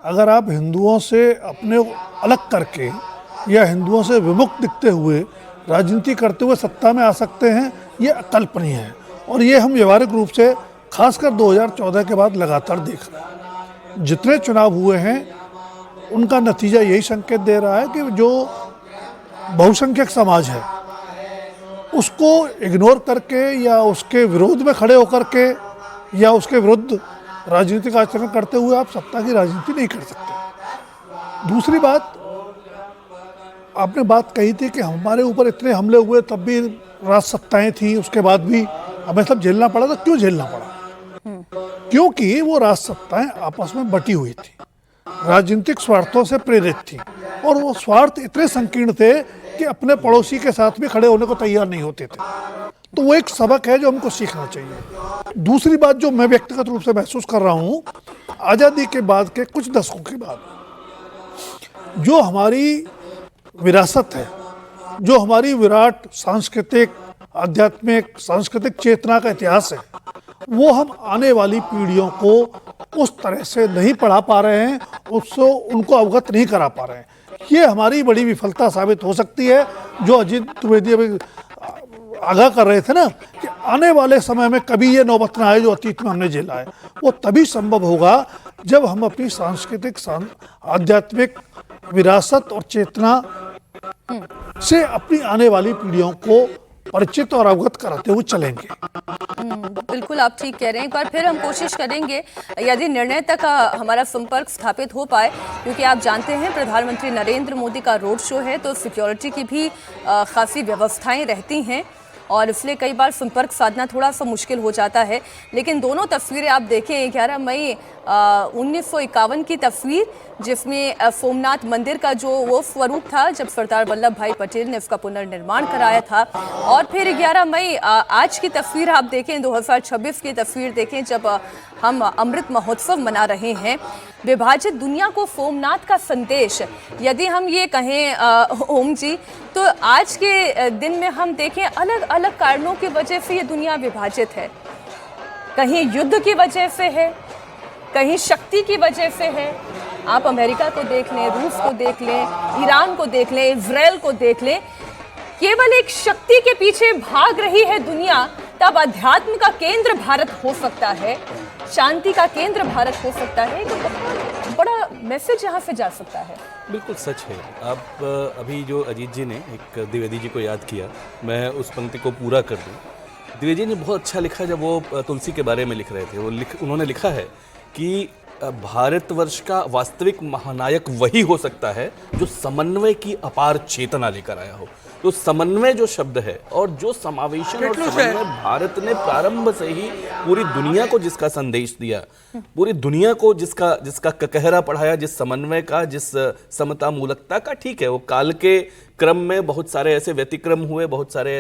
अगर आप हिंदुओं से अपने अलग करके या हिंदुओं से विमुक्त दिखते हुए राजनीति करते हुए सत्ता में आ सकते हैं, ये अकल्पनीय है। और ये हम व्यवहारिक रूप से खासकर 2014 के बाद लगातार देख रहे हैं। जितने चुनाव हुए हैं उनका नतीजा यही संकेत दे रहा है कि जो बहुसंख्यक समाज है उसको इग्नोर करके या उसके विरोध में खड़े होकर के या उसके विरुद्ध राजनीतिक आचरण करते हुए आप सत्ता की राजनीति नहीं कर सकते। दूसरी बात, आपने बात कही थी कि हमारे ऊपर इतने हमले हुए तब भी राज सत्ताएं थी, उसके बाद भी हमें सब झेलना पड़ा। तो क्यों झेलना पड़ा? क्योंकि वो राज सत्ताएं आपस में बटी हुई थी, राजनीतिक स्वार्थों से प्रेरित थी, और वो स्वार्थ इतने संकीर्ण थे कि अपने पड़ोसी के साथ भी खड़े होने को तैयार नहीं होते थे। तो वो एक सबक है जो हमको सीखना चाहिए। दूसरी बात जो मैं व्यक्तिगत रूप से महसूस कर रहा हूँ, आज़ादी के बाद के कुछ दशकों के बाद जो हमारी विरासत है, जो हमारी विराट सांस्कृतिक आध्यात्मिक सांस्कृतिक चेतना का इतिहास है, वो हम आने वाली पीढ़ियों को उस तरह से नहीं पढ़ा पा रहे हैं, उससे उनको अवगत नहीं करा पा रहे हैं। ये हमारी बड़ी विफलता साबित हो सकती है। जो अजीत द्विवेदी अभी आगाह कर रहे थे ना कि आने वाले समय में कभी ये नौबत ना आए जो अतीत में हमने झेला है, वो तभी संभव होगा जब हम अपनी सांस्कृतिक आध्यात्मिक विरासत और चेतना से अपनी आने वाली पीढ़ियों को परिचित और अवगत कराते हुए चलेंगे। बिल्कुल आप ठीक कह रहे हैं। एक बार फिर हम कोशिश करेंगे यदि निर्णय तक हमारा संपर्क स्थापित हो पाए, क्योंकि आप जानते हैं प्रधानमंत्री नरेंद्र मोदी का रोड शो है तो सिक्योरिटी की भी खासी व्यवस्थाएं रहती हैं और इसलिए कई बार संपर्क साधना थोड़ा सा मुश्किल हो जाता है। लेकिन दोनों तस्वीरें आप देखें, 11 मई 1951 की तस्वीर जिसमें सोमनाथ मंदिर का जो वो स्वरूप था जब सरदार वल्लभ भाई पटेल ने उसका पुनर्निर्माण कराया था, और फिर 11 मई आज की तस्वीर आप देखें, 2026 की तस्वीर देखें जब हम अमृत महोत्सव मना रहे हैं। विभाजित दुनिया को सोमनाथ का संदेश, यदि हम ये कहें ओम जी, तो आज के दिन में हम देखें अलग अलग कारणों की वजह से ये दुनिया विभाजित है। कहीं युद्ध की वजह से है, कहीं शक्ति की वजह से है। आप अमेरिका को देख लें, रूस को देख लें, ईरान को देख लें, इजराइल को देख लें। केवल एक शक्ति के पीछे भाग रही है दुनिया, तब अध्यात्म का केंद्र भारत हो सकता है, शांति का केंद्र भारत हो सकता है। तो बहुत बड़ा मैसेज यहाँ से जा सकता है। बिल्कुल सच है। आप अभी जो अजीत जी ने एक द्विवेदी जी को याद किया, मैं उस पंक्ति को पूरा कर दूं। द्विवेदी जी ने बहुत अच्छा लिखा जब वो तुलसी के बारे में लिख रहे थे। उन्होंने लिखा है कि भारतवर्ष का वास्तविक महानायक वही हो सकता है जो समन्वय की अपार चेतना लेकर आया हो। तो समन्वय जो शब्द है और जो समावेशन और समन्वय भारत ने प्रारंभ से ही पूरी दुनिया को जिसका संदेश दिया, पूरी दुनिया को जिसका कहरा पढ़ाया, जिस समन्वय का, जिस समता मूलकता का, ठीक है वो काल के क्रम में बहुत सारे ऐसे व्यतिक्रम हुए, बहुत सारे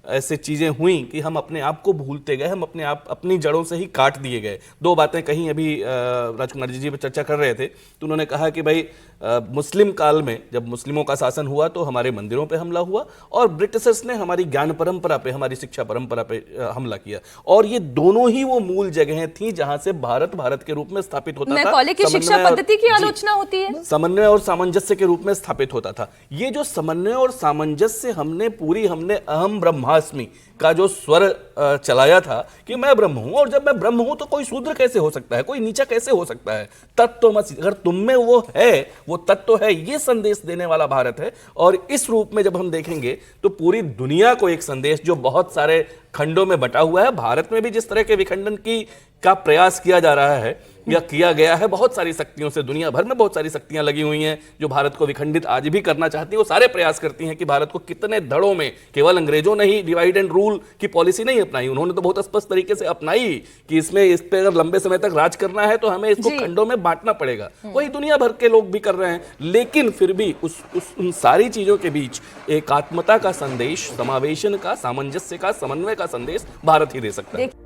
ऐसे चीज़ें हुई कि हम अपने आप को भूलते गए, हम अपनी जड़ों से ही काट दिए गए। दो बातें कहीं अभी राजकुमार जी पर चर्चा कर रहे थे तो उन्होंने कहा कि भाई मुस्लिम काल में जब मुस्लिमों का शासन हुआ तो हमारे मंदिरों पे हमला हुआ और ब्रिटिशर्स ने हमारी ज्ञान परंपरा पे, हमारी शिक्षा परंपरा पे हमला किया। और ये दोनों ही वो मूल जगहें थी जहां से भारत के रूप में स्थापित होता था। कॉलेज की शिक्षा पद्धति की आलोचना होती है, समन्वय और सामंजस्य के रूप में स्थापित होता था। ये जो समन्वय और सामंजस्य हमने अहम ब्रह्मास्मि का जो स्वर चलाया था कि मैं ब्रह्म हूं, और जब मैं ब्रह्म हूं तो कोई शूद्र कैसे हो सकता है, कोई नीचा कैसे हो सकता है, तत्त्वमसि, अगर तुम में वो है, वो तत्व है, ये संदेश देने वाला भारत है। और इस रूप में जब हम देखेंगे तो पूरी दुनिया को एक संदेश जो बहुत सारे खंडों में बटा हुआ है, भारत में भी जिस तरह के विखंडन का प्रयास किया जा रहा है या किया गया है बहुत सारी शक्तियों से, दुनिया भर में बहुत सारी शक्तियां लगी हुई हैं जो भारत को विखंडित आज भी करना चाहती हैं। वो सारे प्रयास करती हैं कि भारत को कितने धड़ों में, केवल अंग्रेजों ने ही डिवाइड एंड रूल की पॉलिसी नहीं अपनाई, उन्होंने तो बहुत स्पष्ट तरीके से अपनाई कि इस पे अगर लंबे समय तक राज करना है तो हमें इसको खंडों में बांटना पड़ेगा। वही दुनिया भर के लोग भी कर रहे हैं, लेकिन फिर भी उन सारी चीजों के बीच एकात्मता का संदेश, समावेशन का, सामंजस्य का, समन्वय का संदेश भारत ही दे सकता है।